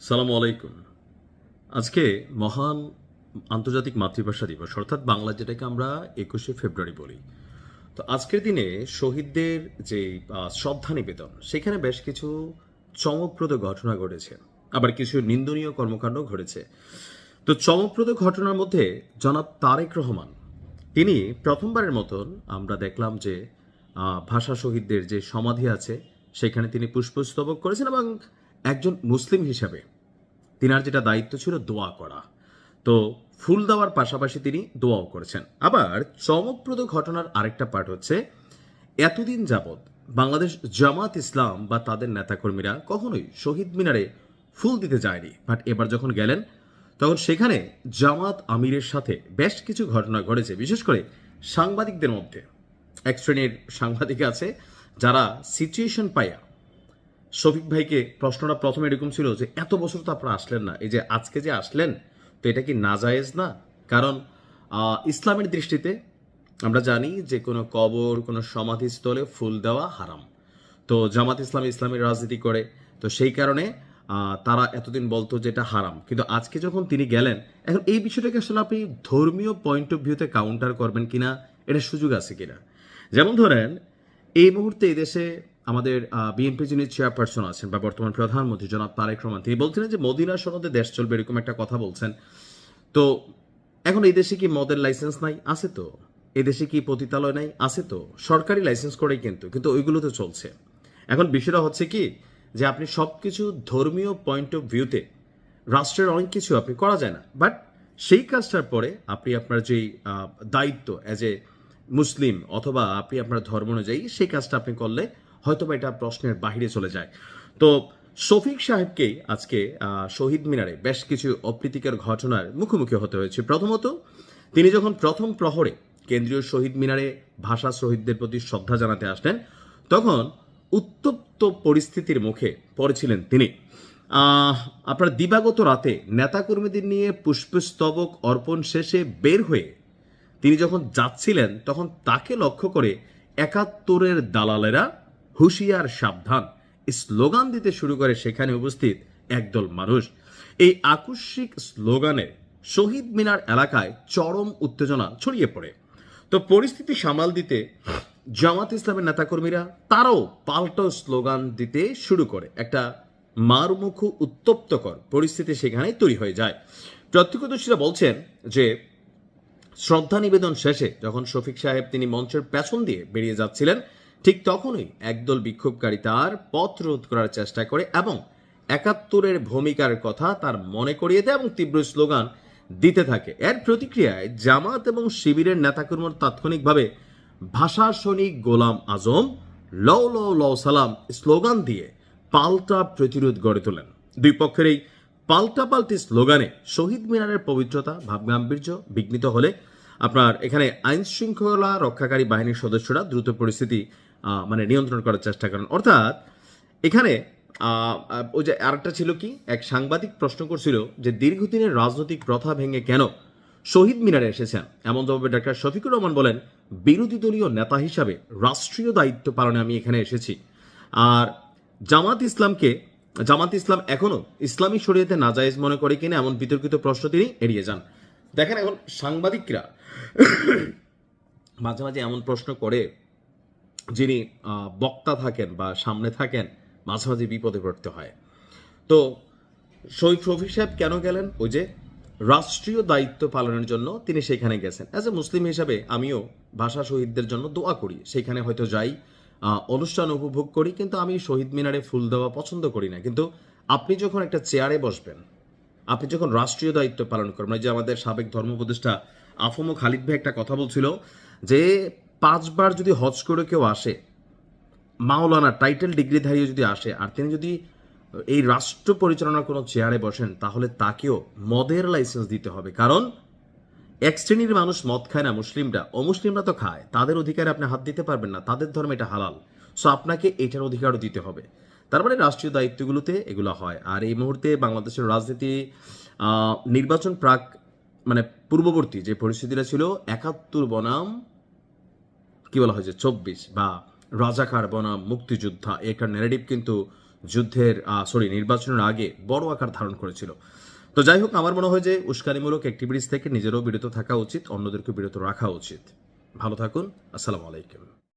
সালামু আলাইকুম। আজকে মহান আন্তর্জাতিক মাতৃভাষা দিবস, অর্থাৎ বাংলা যেটাকে আমরা ২১শে ফেব্রুয়ারি বলি। তো আজকের দিনে শহীদদের যে শ্রদ্ধা নিবেদন, সেখানে বেশ কিছু চমকপ্রদ ঘটনা ঘটেছে, আবার কিছু নিন্দনীয় কর্মকাণ্ড ঘটেছে। তো চমকপ্রদ ঘটনার মধ্যে জনাব তারেক রহমান, তিনি প্রথমবারের মতন আমরা দেখলাম যে ভাষা শহীদদের যে সমাধি আছে সেখানে তিনি পুষ্পস্তবক করেছেন, এবং একজন মুসলিম হিসাবে তিনার যেটা দায়িত্ব ছিল দোয়া করা, তো ফুল দেওয়ার পাশাপাশি তিনি দোয়াও করেছেন। আবার চমকপ্রদ ঘটনার আরেকটা পার্ট হচ্ছে, এতদিন যাবৎ বাংলাদেশ জামাত ইসলাম বা তাদের নেতাকর্মীরা কখনোই শহীদ মিনারে ফুল দিতে যায়নি, বাট এবার যখন গেলেন তখন সেখানে জামাত আমিরের সাথে বেশ কিছু ঘটনা ঘটেছে। বিশেষ করে সাংবাদিকদের মধ্যে এক শ্রেণীর সাংবাদিক আছে যারা সিচুয়েশন পাইয়া শফিক ভাইকে, প্রশ্নটা প্রথমে এরকম ছিল যে এত বছর তো আপনারা আসলেন না, এই যে আজকে যে আসলেন, তো এটা কি নাজায়েজ না? কারণ ইসলামের দৃষ্টিতে আমরা জানি যে কোনো কবর, কোনো সমাধিস্থলে ফুল দেওয়া হারাম। তো জামাত ইসলাম ইসলামের রাজনীতি করে, তো সেই কারণে তারা এতদিন বলতো যে এটা হারাম, কিন্তু আজকে যখন তিনি গেলেন, এখন এই বিষয়টাকে আসলে আপনি ধর্মীয় পয়েন্ট অফ ভিউতে কাউন্টার করবেন কিনা, এটা সুযোগ আছে কিনা। যেমন ধরেন, এই মুহূর্তে এই দেশে আমাদের বিএনপি যিনি চেয়ারপারসন আছেন বা বর্তমান প্রধানমন্ত্রী জনাব তারেক রহমান, তিনি বলছিলেন যে মদিনা সনদে দেশ চলবে, এরকম একটা কথা বলছেন। তো এখন এই দেশে কি মদের লাইসেন্স নাই? আছে তো। এই দেশে কি পতিতালয় নাই? আছে তো। সরকারি লাইসেন্স করেই কিন্তু ওইগুলো তো চলছে। এখন বিষয়টা হচ্ছে কি, যে আপনি সবকিছু ধর্মীয় পয়েন্ট অফ ভিউতে, রাষ্ট্রের অনেক কিছু আপনি করা যায় না, বাট সেই কাজটার পরে আপনি আপনার যেই দায়িত্ব অ্যাজ এ মুসলিম, অথবা আপনি আপনার ধর্ম অনুযায়ী সেই কাজটা আপনি করলে হয়তোবা এটা প্রশ্নের বাহিরে চলে যায়। তো শফিক সাহেবকেই আজকে শহীদ মিনারে বেশ কিছু অপ্রীতিকর ঘটনার মুখোমুখি হতে হয়েছে। প্রথমত, তিনি যখন প্রথম প্রহরে কেন্দ্রীয় শহীদ মিনারে ভাষা শহীদদের প্রতি শ্রদ্ধা জানাতে আসলেন, তখন উত্তপ্ত পরিস্থিতির মুখে পড়েছিলেন তিনি। আপনার দিবাগত রাতে নেতাকর্মীদের নিয়ে পুষ্পস্তবক অর্পণ শেষে বের হয়ে তিনি যখন যাচ্ছিলেন, তখন তাকে লক্ষ্য করে ৭১-এর দালালেরা হুঁশিয়ার সাবধান স্লোগান দিতে শুরু করে সেখানে উপস্থিত একদল মানুষ। এই আকস্মিক স্লোগানে শহীদ মিনার এলাকায় চরম উত্তেজনা ছড়িয়ে পড়ে। তো পরিস্থিতি সামাল দিতে জামাত ইসলামের নেতাকর্মীরা তারাও পাল্টা স্লোগান দিতে শুরু করে। একটা মারমুখো উত্তপ্তকর পরিস্থিতি সেখানে তৈরি হয়ে যায়। প্রত্যক্ষদর্শীরা বলছেন যে শ্রদ্ধা নিবেদন শেষে যখন শফিক সাহেব তিনি মঞ্চের পেছন দিয়ে বেরিয়ে যাচ্ছিলেন, ঠিক তখনই একদল বিক্ষোভকারী তার পথ রোধ করার চেষ্টা করে এবং ৭১-এর ভূমিকার কথা তার মনে করিয়ে দেয় এবং তীব্র স্লোগান দিতে থাকে। এর প্রতিক্রিয়ায় জামাত এবং শিবিরের নেতাকর্মীরা তাৎক্ষণিকভাবে ভাষা সৈনিক গোলাম আজম লও লও লও সালাম স্লোগান দিয়ে পাল্টা প্রতিরোধ গড়ে তোলেন। দুই পক্ষের এই পাল্টাপাল্টি স্লোগানে শহীদ মিনারের পবিত্রতা, ভাবগাম্ভীর্য বিঘ্নিত হলে আপনার এখানে আইন শৃঙ্খলা রক্ষাকারী বাহিনীর সদস্যরা দ্রুত পরিস্থিতি নিয়ন্ত্রণ করার চেষ্টা করেন। অর্থাৎ এখানে ওই যে আরেকটা ছিল কি, এক সাংবাদিক প্রশ্ন করছিল যে দীর্ঘদিনের রাজনৈতিক প্রথা ভেঙে কেন শহীদ মিনারে এসেছেন। এমন জবাবে ডাক্তার শফিকুর রহমান বলেন, বিরোধী দলীয় নেতা হিসাবে রাষ্ট্রীয় দায়িত্ব পালনে আমি এখানে এসেছি। আর জামাত ইসলাম এখনো ইসলামী শরীয়তে নাজায়েজ মনে করে কিনা এমন বিতর্কিত প্রশ্ন তিনি এড়িয়ে যান। দেখেন, এখন সাংবাদিকরা মাঝে মাঝে এমন প্রশ্ন করে, যিনি বক্তা থাকেন বা সামনে থাকেন, মাঝে মাঝে বিপদে পড়তে হয়। তো শফিক সাহেব কেন গেলেন? ওই যে রাষ্ট্রীয় দায়িত্ব পালনের জন্য তিনি সেখানে গেছেন। অ্যাজ এ মুসলিম হিসাবে আমিও ভাষা শহীদদের জন্য দোয়া করি, সেখানে হয়তো যাই, অনুষ্ঠান উপভোগ করি, কিন্তু আমি শহীদ মিনারে ফুল দেওয়া পছন্দ করি না। কিন্তু আপনি যখন একটা চেয়ারে বসবেন, আপনি যখন রাষ্ট্রীয় দায়িত্ব পালন করবেন, যে আমাদের সাবেক ধর্ম উপদেষ্টা আফম খালিদ ভাই একটা কথা বলছিল যে ৫ বার যদি হজ করে কেউ আসে, মাওলানা টাইটেল ডিগ্রিধারী যদি আসে, আর তিনি যদি এই রাষ্ট্র পরিচালনার কোনো চেয়ারে বসেন, তাহলে তাকেও মদের লাইসেন্স দিতে হবে। কারণ এক শ্রেণীর মানুষ মদ খায় না, মুসলিমরা, অমুসলিমরা তো খায়, তাদের অধিকারে আপনি হাত দিতে পারবেন না, তাদের ধর্মে এটা হালাল, সো আপনাকে এটার অধিকারও দিতে হবে। তার মানে রাষ্ট্রীয় দায়িত্বগুলোতে এগুলো হয়। আর এই মুহূর্তে বাংলাদেশের রাজনীতি নির্বাচন পূর্ববর্তী যে পরিস্থিতিটা ছিল, ৭১ বনাম কি বলা হয় যে ২৪ বা রাজাকার বনাম মুক্তিযোদ্ধা, একটা ন্যারেটিভ কিন্তু নির্বাচনের আগে বড় আকার ধারণ করেছিল। তো যাই হোক, আমার মনে হয় যে উস্কানিমূলক অ্যাক্টিভিটিস থেকে নিজেরও বিরত থাকা উচিত, অন্যদেরকে বিরত রাখা উচিত। ভালো থাকুন। আসসালামু আলাইকুম।